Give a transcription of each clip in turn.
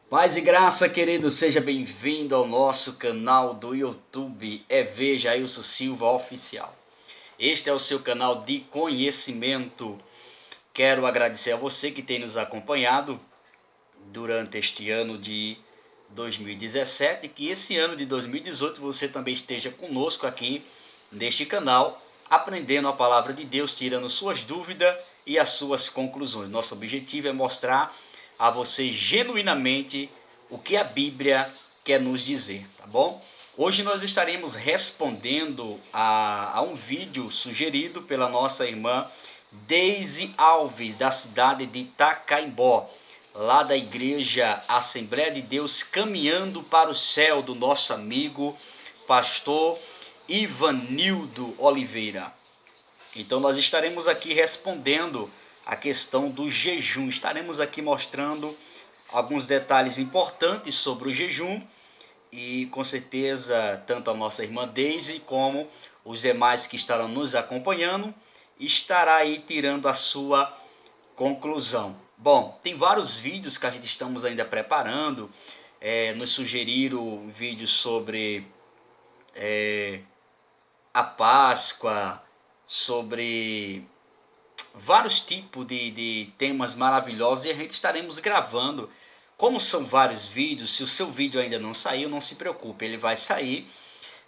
Paz e graça, querido, seja bem-vindo ao nosso canal do YouTube, Veja Ailson Silva Oficial. Este é o seu canal de conhecimento. Quero agradecer a você que tem nos acompanhado durante este ano de 2017 e que esse ano de 2018 você também esteja conosco aqui neste canal, aprendendo a palavra de Deus, tirando suas dúvidas e as suas conclusões. Nosso objetivo é mostrar a você genuinamente o que a Bíblia quer nos dizer, tá bom? Hoje nós estaremos respondendo a um vídeo sugerido pela nossa irmã Deise Alves, da cidade de Itacaimbó, lá da igreja Assembleia de Deus Caminhando para o Céu, do nosso amigo pastor Ivanildo Oliveira. Então nós estaremos aqui respondendo a questão do jejum. Estaremos aqui mostrando alguns detalhes importantes sobre o jejum e com certeza tanto a nossa irmã Deise como os demais que estarão nos acompanhando estará aí tirando a sua conclusão. Bom, tem vários vídeos que a gente estamos ainda preparando. Nos sugeriram vídeos sobre a Páscoa, sobre vários tipos de temas maravilhosos e a gente estaremos gravando. Como são vários vídeos, se o seu vídeo ainda não saiu, não se preocupe, ele vai sair,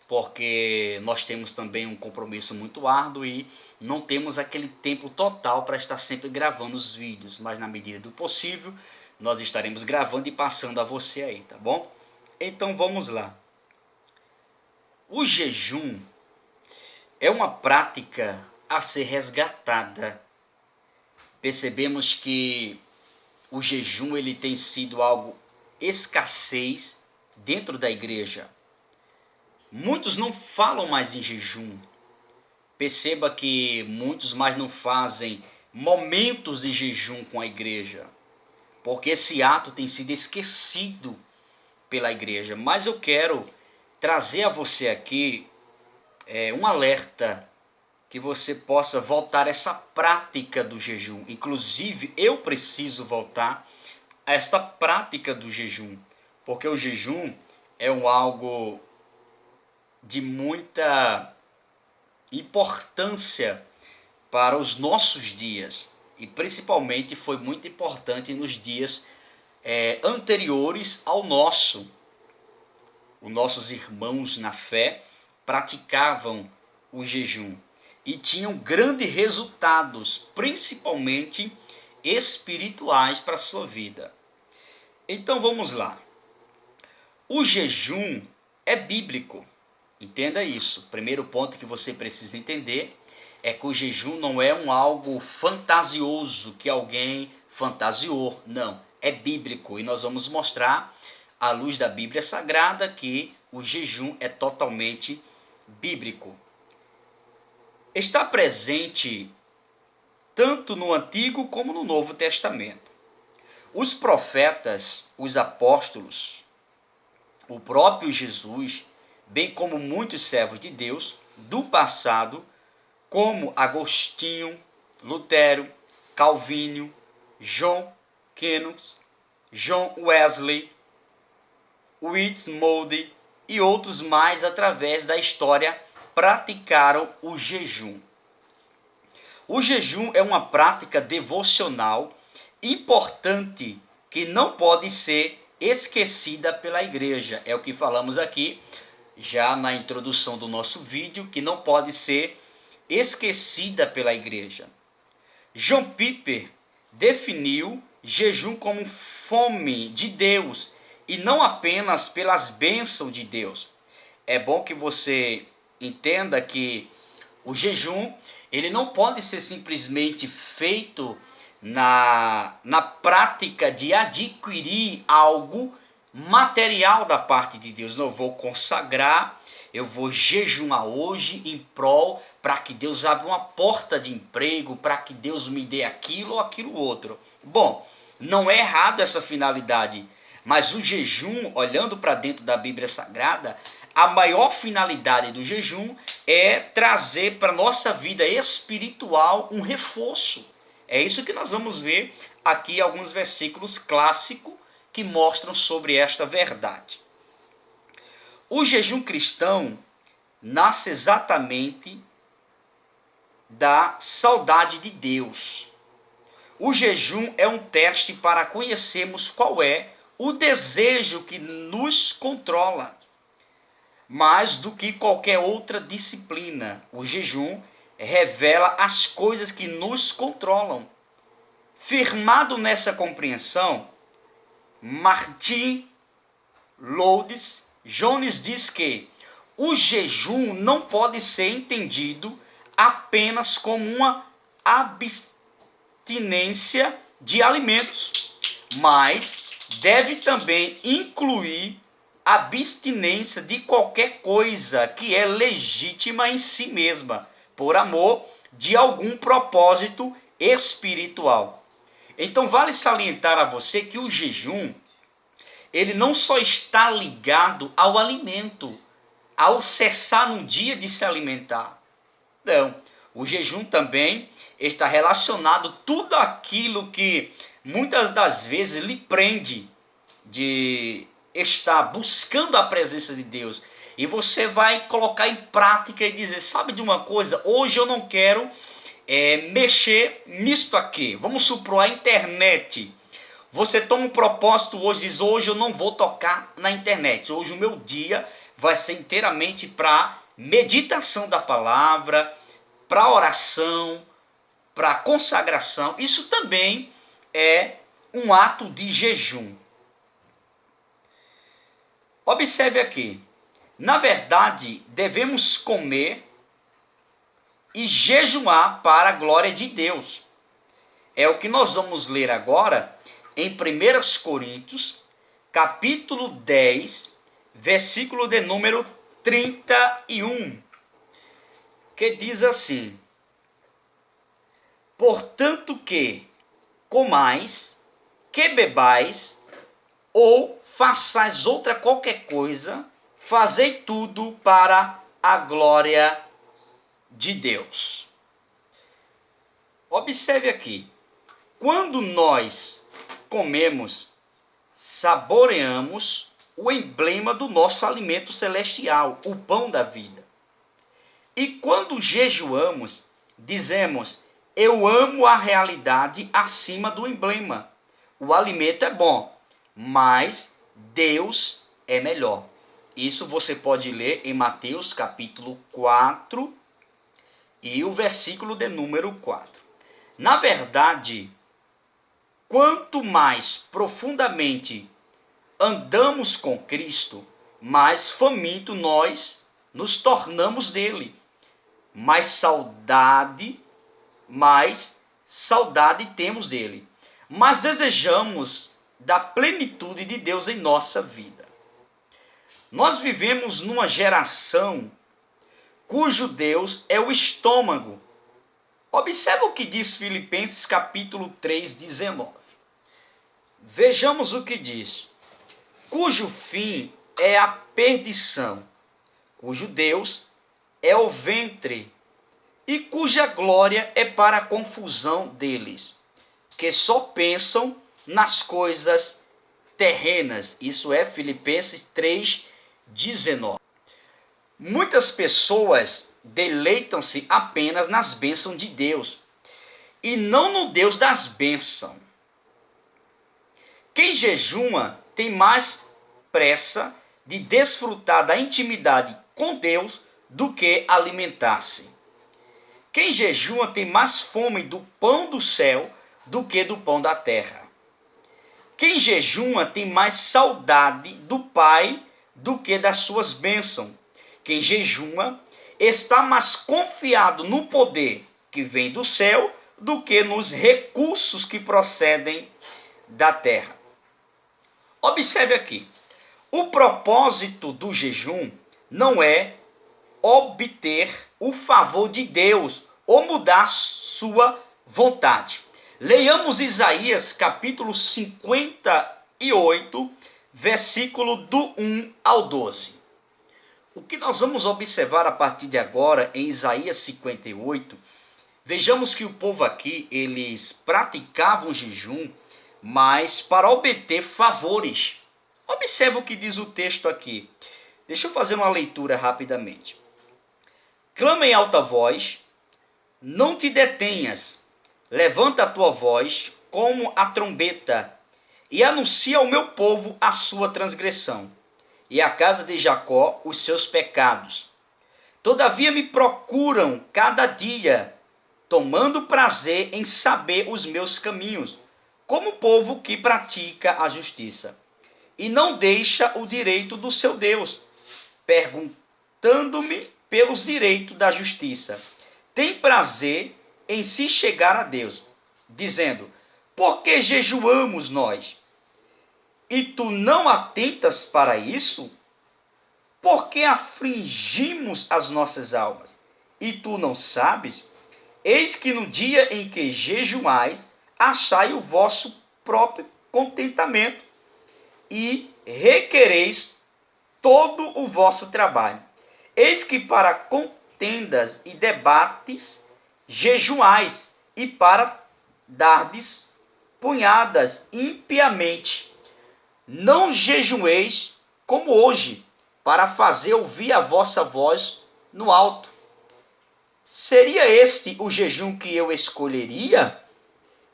porque nós temos também um compromisso muito árduo e não temos aquele tempo total para estar sempre gravando os vídeos, mas na medida do possível nós estaremos gravando e passando a você aí, tá bom? Então vamos lá. O jejum é uma prática a ser resgatada. Percebemos que o jejum ele tem sido algo escassez dentro da igreja. Muitos não falam mais em jejum. Perceba que muitos mais não fazem momentos de jejum com a igreja, porque esse ato tem sido esquecido pela igreja. Mas eu quero trazer a você aqui um alerta que você possa voltar a essa prática do jejum. Inclusive, eu preciso voltar a esta prática do jejum, porque o jejum é algo de muita importância para os nossos dias, e principalmente foi muito importante nos dias anteriores ao nosso. Os nossos irmãos na fé praticavam o jejum e tinham grandes resultados, principalmente espirituais para a sua vida. Então vamos lá. O jejum é bíblico. Entenda isso. Primeiro ponto que você precisa entender é que o jejum não é algo fantasioso que alguém fantasiou. Não, é bíblico. E nós vamos mostrar, à luz da Bíblia Sagrada, que o jejum é totalmente bíblico. Está presente tanto no Antigo como no Novo Testamento. Os profetas, os apóstolos, o próprio Jesus, bem como muitos servos de Deus do passado, como Agostinho, Lutero, Calvino, John Kenneth, John Wesley, Whitmoody e outros mais através da história praticaram o jejum. O jejum é uma prática devocional importante que não pode ser esquecida pela igreja. É o que falamos aqui já na introdução do nosso vídeo, que não pode ser esquecida pela igreja. John Piper definiu jejum como fome de Deus e não apenas pelas bênçãos de Deus. É bom que você entenda que o jejum ele não pode ser simplesmente feito na prática de adquirir algo material da parte de Deus. Não, eu vou consagrar, eu vou jejuar hoje em prol para que Deus abra uma porta de emprego, para que Deus me dê aquilo ou aquilo outro. Bom, não é errado essa finalidade, mas o jejum, olhando para dentro da Bíblia Sagrada, a maior finalidade do jejum é trazer para a nossa vida espiritual um reforço. É isso que nós vamos ver aqui, alguns versículos clássicos que mostram sobre esta verdade. O jejum cristão nasce exatamente da saudade de Deus. O jejum é um teste para conhecermos qual é o desejo que nos controla. Mais do que qualquer outra disciplina, o jejum revela as coisas que nos controlam. Firmado nessa compreensão, Martin Lloyd-Jones diz que o jejum não pode ser entendido apenas como uma abstinência de alimentos, mas deve também incluir abstinência de qualquer coisa que é legítima em si mesma, por amor de algum propósito espiritual. Então vale salientar a você que o jejum, ele não só está ligado ao alimento, ao cessar no dia de se alimentar. Não, o jejum também está relacionado tudo aquilo que muitas das vezes lhe prende de estar buscando a presença de Deus. E você vai colocar em prática e dizer, sabe de uma coisa? Hoje eu não quero mexer nisto aqui. Vamos supor a internet. Você toma um propósito hoje, diz, hoje eu não vou tocar na internet. Hoje o meu dia vai ser inteiramente para meditação da palavra, para oração, para consagração. Isso também é um ato de jejum. Observe aqui. Na verdade, devemos comer e jejuar para a glória de Deus. É o que nós vamos ler agora em 1 Coríntios, capítulo 10, versículo de número 31, que diz assim: portanto que comais, que bebais, ou façais outra qualquer coisa, fazei tudo para a glória de Deus. Observe aqui, quando nós comemos, saboreamos o emblema do nosso alimento celestial, o pão da vida. E quando jejuamos, dizemos, eu amo a realidade acima do emblema. O alimento é bom, mas Deus é melhor. Isso você pode ler em Mateus capítulo 4 e o versículo de número 4. Na verdade, quanto mais profundamente andamos com Cristo, mais faminto nós nos tornamos dele. Mais saudade temos dele. Mas desejamos da plenitude de Deus em nossa vida. Nós vivemos numa geração cujo Deus é o estômago. Observe o que diz Filipenses capítulo 3, 19. Vejamos o que diz. Cujo fim é a perdição, cujo Deus é o ventre, e cuja glória é para a confusão deles, que só pensam nas coisas terrenas. Isso é Filipenses 3, 19. Muitas pessoas deleitam-se apenas nas bênçãos de Deus e não no Deus das bênçãos. Quem jejuma tem mais pressa de desfrutar da intimidade com Deus do que alimentar-se. Quem jejuma tem mais fome do pão do céu do que do pão da terra. Quem jejuma tem mais saudade do Pai do que das suas bênçãos. Quem jejuma está mais confiado no poder que vem do céu do que nos recursos que procedem da terra. Observe aqui, o propósito do jejum não é obter o favor de Deus ou mudar sua vontade. Leiamos Isaías capítulo 58, versículo do 1 ao 12. O que nós vamos observar a partir de agora em Isaías 58, vejamos que o povo aqui, eles praticavam jejum mas para obter favores. Observe o que diz o texto aqui. Deixa eu fazer uma leitura rapidamente. Clama em alta voz, não te detenhas, levanta a tua voz como a trombeta, e anuncia ao meu povo a sua transgressão, e à casa de Jacó os seus pecados. Todavia me procuram cada dia, tomando prazer em saber os meus caminhos, como povo que pratica a justiça, e não deixa o direito do seu Deus, perguntando-me pelos direitos da justiça. Tem prazer em se chegar a Deus, dizendo: por que jejuamos nós? E tu não atentas para isso? Por que afligimos as nossas almas? E tu não sabes? Eis que no dia em que jejuais, achai o vosso próprio contentamento e requereis todo o vosso trabalho. Eis que para contendas e debates jejuais, e para dardes punhadas impiamente. Não jejueis como hoje, para fazer ouvir a vossa voz no alto. Seria este o jejum que eu escolheria?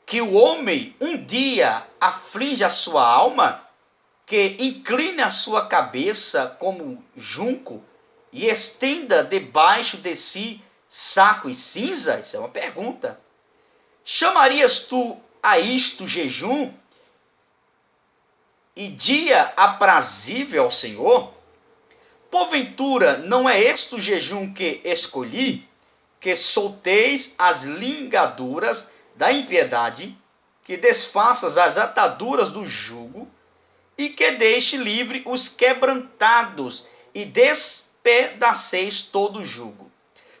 Que o homem um dia aflige a sua alma, que incline a sua cabeça como junco e estenda debaixo de si saco e cinza? Isso é uma pergunta. Chamarias tu a isto jejum e dia aprazível ao Senhor? Porventura, não é este o jejum que escolhi, que solteis as ligaduras da impiedade, que desfaças as ataduras do jugo, e que deixe livre os quebrantados, e despedaceis todo o jugo?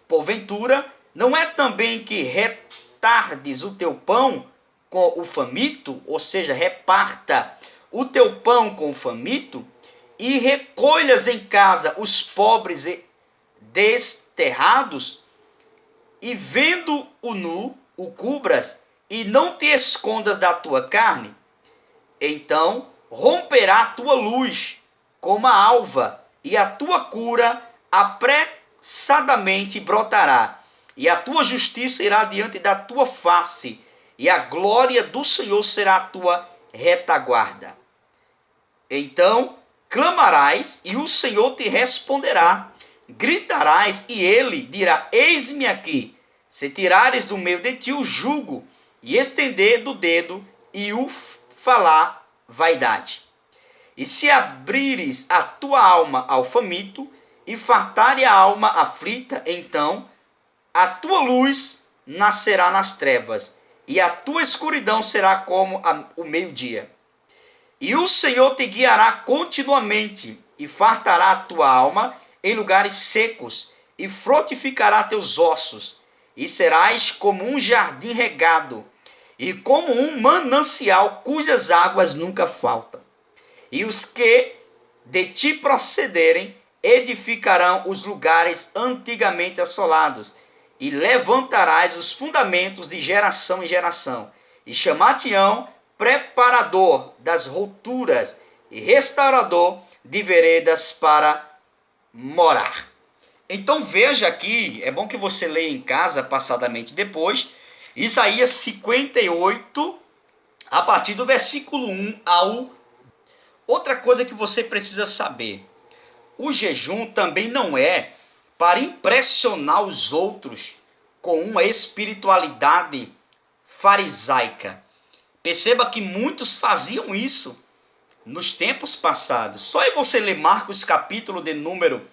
Porventura, não é também que retardes o teu pão com o faminto, ou seja, reparta o teu pão com o faminto, e recolhas em casa os pobres e desterrados, e vendo o nu, o cubras, e não te escondas da tua carne? Então romperá a tua luz como a alva, e a tua cura apressadamente brotará, e a tua justiça irá diante da tua face, e a glória do Senhor será a tua retaguarda. Então clamarás, e o Senhor te responderá. Gritarás, e ele dirá: eis-me aqui. Se tirares do meio de ti o jugo, e estender do dedo, e o falar vaidade. E se abrires a tua alma ao faminto, e fartare a alma aflita, então a tua luz nascerá nas trevas, e a tua escuridão será como o meio-dia. E o Senhor te guiará continuamente, e fartará a tua alma em lugares secos, e frutificará teus ossos, e serás como um jardim regado, e como um manancial cujas águas nunca faltam. E os que de ti procederem edificarão os lugares antigamente assolados, e levantarás os fundamentos de geração em geração, e chamar-te-ão preparador das rupturas e restaurador de veredas para morar. Então veja aqui, é bom que você leia em casa passadamente depois, Isaías 58, a partir do versículo 1 ao... Outra coisa que você precisa saber, o jejum também não é para impressionar os outros com uma espiritualidade farisaica. Perceba que muitos faziam isso nos tempos passados. Só é você ler Marcos capítulo de número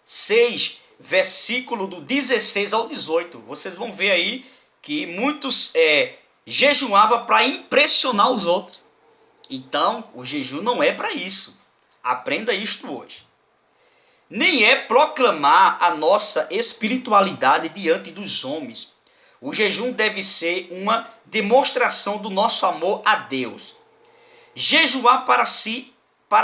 6, versículo do 16 ao 18. Vocês vão ver aí que muitos jejuavam para impressionar os outros. Então, o jejum não é para isso. Aprenda isto hoje. Nem é proclamar a nossa espiritualidade diante dos homens. O jejum deve ser uma demonstração do nosso amor a Deus. Jejuar para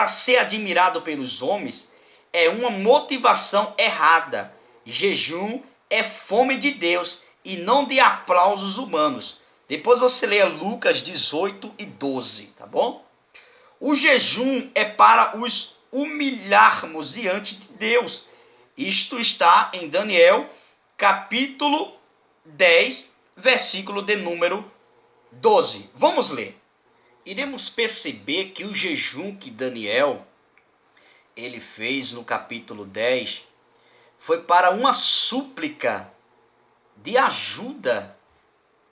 ser admirado pelos homens, é uma motivação errada. Jejum é fome de Deus e não de aplausos humanos. Depois você leia Lucas 18 e 12, tá bom? O jejum é para os humilharmos diante de Deus. Isto está em Daniel, capítulo 10, versículo de número 12. Vamos ler. Iremos perceber que o jejum que Daniel ele fez no capítulo 10 foi para uma súplica de ajuda.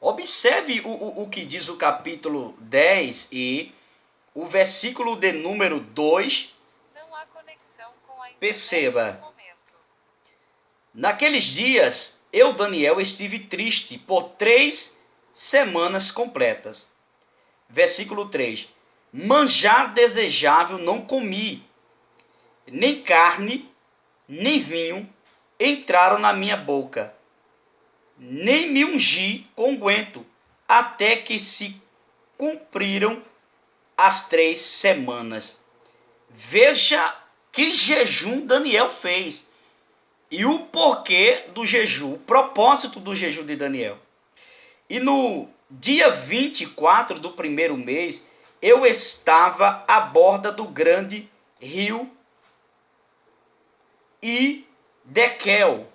Observe o que diz o capítulo 10 e o versículo de número 2. Não há conexão com a internet Perceba. no momento. Naqueles dias, eu, Daniel, estive triste por 3 semanas completas. Versículo 3. Manjar desejável não comi, nem carne, nem vinho entraram na minha boca, nem me ungi com unguento, até que se cumpriram as 3 semanas. Veja que jejum Daniel fez. E o porquê do jejum, o propósito do jejum de Daniel. E no dia 24 do primeiro mês, eu estava à borda do grande rio Idequel.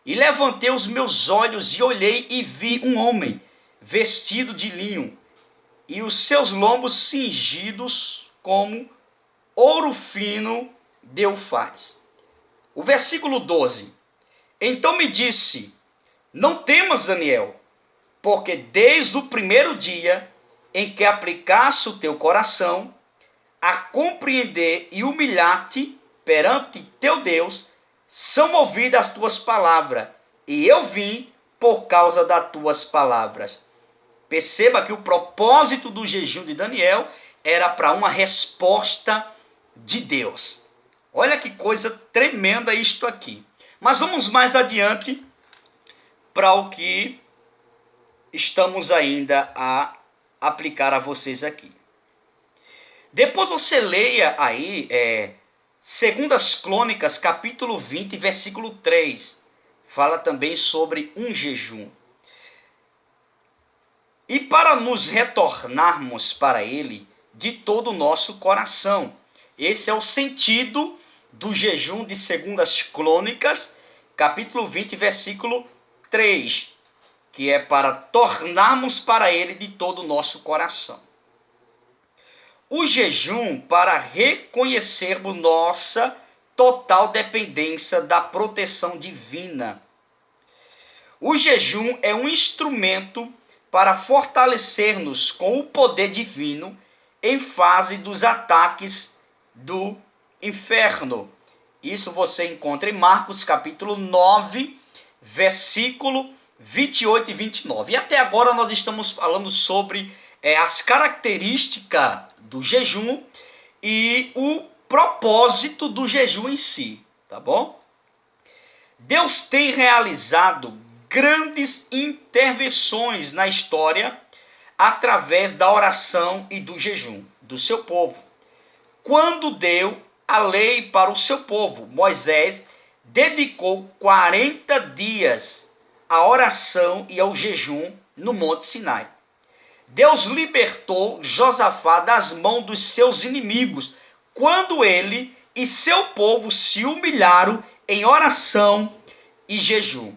E levantei os meus olhos e olhei e vi um homem vestido de linho e os seus lombos cingidos como ouro fino de Ufaz. O versículo 12. Então me disse, não temas, Daniel, porque desde o primeiro dia em que aplicaste o teu coração a compreender e humilhar-te perante teu Deus, são ouvidas as tuas palavras, e eu vim por causa das tuas palavras. Perceba que o propósito do jejum de Daniel era para uma resposta de Deus. Olha que coisa tremenda isto aqui. Mas vamos mais adiante para o que estamos ainda a aplicar a vocês aqui. Depois você leia aí, Segundas Crônicas, capítulo 20, versículo 3. Fala também sobre um jejum. E para nos retornarmos para ele de todo o nosso coração. Esse é o sentido do jejum de Segundas Crônicas, capítulo 20, versículo 3, que é para tornarmos para ele de todo o nosso coração. O jejum para reconhecermos nossa total dependência da proteção divina. O jejum é um instrumento para fortalecer-nos com o poder divino em fase dos ataques do inferno. Isso você encontra em Marcos capítulo 9, versículo 28 e 29. E até agora nós estamos falando sobre as características do jejum e o propósito do jejum em si, tá bom? Deus tem realizado grandes intervenções na história através da oração e do jejum do seu povo. Quando deu a lei para o seu povo, Moisés dedicou 40 dias à oração e ao jejum no Monte Sinai. Deus libertou Josafá das mãos dos seus inimigos, quando ele e seu povo se humilharam em oração e jejum.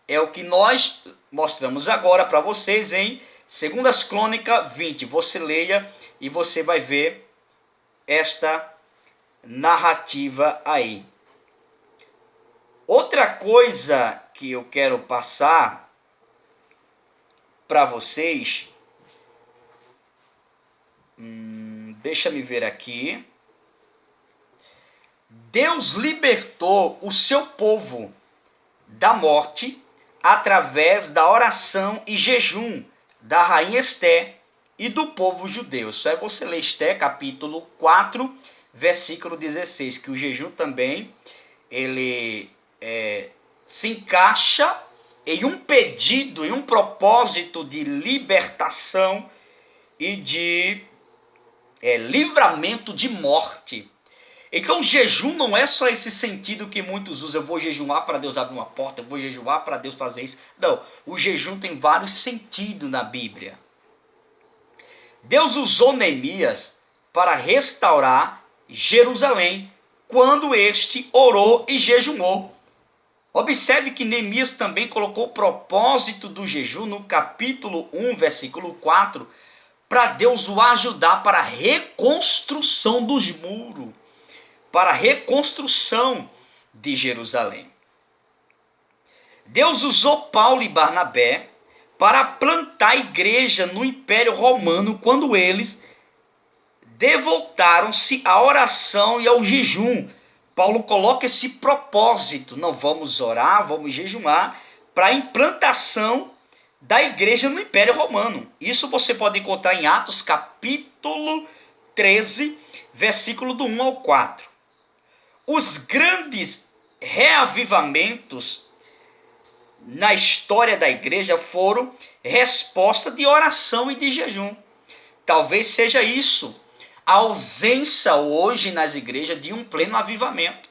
É o que nós mostramos agora para vocês em 2 Crônicas 20. Você leia e você vai ver esta narrativa aí. Outra coisa que eu quero passar para vocês, deixa me ver aqui. Deus libertou o seu povo da morte através da oração e jejum da rainha Esté e do povo judeu. Isso é você ler Esté, capítulo 4, versículo 16, que o jejum também ele se encaixa em um pedido, em um propósito de libertação e de livramento de morte. Então, jejum não é só esse sentido que muitos usam. Eu vou jejuar para Deus abrir uma porta, eu vou jejuar para Deus fazer isso. Não, o jejum tem vários sentidos na Bíblia. Deus usou Neemias para restaurar Jerusalém quando este orou e jejuou. Observe que Neemias também colocou o propósito do jejum no capítulo 1, versículo 4, para Deus o ajudar para a reconstrução dos muros, para a reconstrução de Jerusalém. Deus usou Paulo e Barnabé para plantar a igreja no Império Romano quando eles devotaram-se à oração e ao jejum. Paulo coloca esse propósito, não vamos orar, vamos jejuar, para a implantação da igreja no Império Romano. Isso você pode encontrar em Atos capítulo 13, versículo do 1 ao 4. Os grandes reavivamentos na história da igreja foram resposta de oração e de jejum. Talvez seja isso a ausência hoje nas igrejas de um pleno avivamento.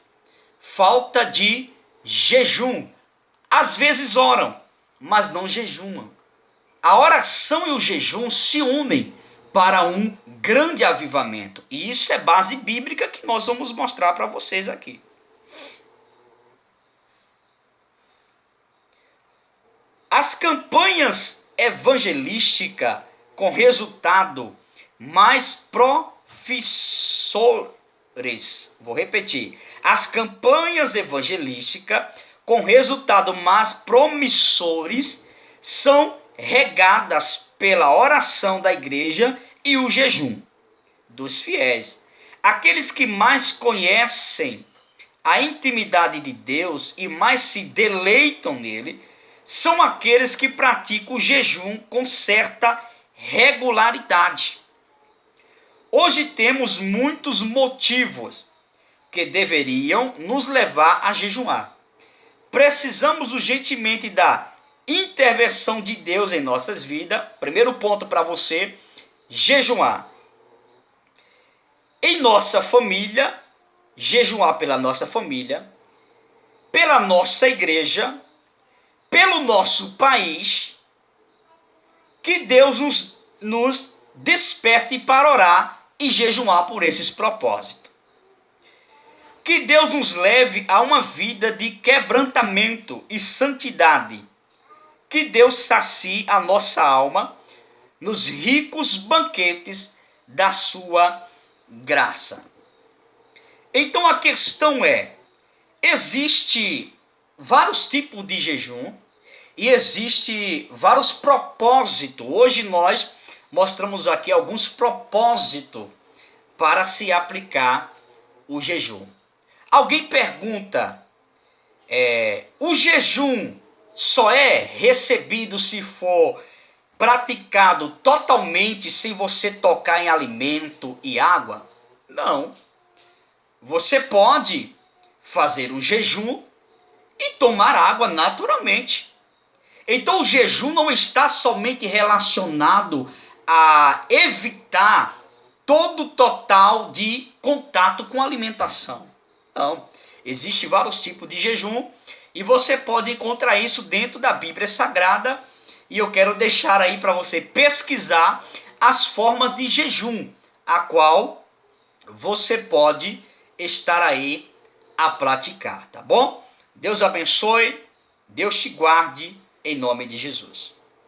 Falta de jejum. Às vezes oram, mas não jejuam. A oração e o jejum se unem para um grande avivamento. E isso é base bíblica que nós vamos mostrar para vocês aqui. As campanhas evangelísticas com resultado mais promissores, vou repetir, as campanhas evangelísticas com resultado mais promissores são regadas pela oração da igreja e o jejum dos fiéis. Aqueles que mais conhecem a intimidade de Deus e mais se deleitam nele são aqueles que praticam o jejum com certa regularidade. Hoje temos muitos motivos que deveriam nos levar a jejuar. Precisamos urgentemente da intervenção de Deus em nossas vidas. Primeiro ponto para você, jejuar. Em nossa família, jejuar pela nossa família, pela nossa igreja, pelo nosso país, que Deus nos desperte para orar e jejuar por esses propósitos. Que Deus nos leve a uma vida de quebrantamento e santidade. Que Deus sacie a nossa alma nos ricos banquetes da sua graça. Então a questão é, existe vários tipos de jejum e existe vários propósitos. Hoje nós mostramos aqui alguns propósitos para se aplicar o jejum. Alguém pergunta, o jejum só é recebido se for praticado totalmente sem você tocar em alimento e água? Não. Você pode fazer um jejum e tomar água naturalmente. Então o jejum não está somente relacionado a evitar todo total de contato com alimentação. Não, existem vários tipos de jejum e você pode encontrar isso dentro da Bíblia Sagrada e eu quero deixar aí para você pesquisar as formas de jejum, a qual você pode estar aí a praticar, tá bom? Deus abençoe, Deus te guarde, em nome de Jesus.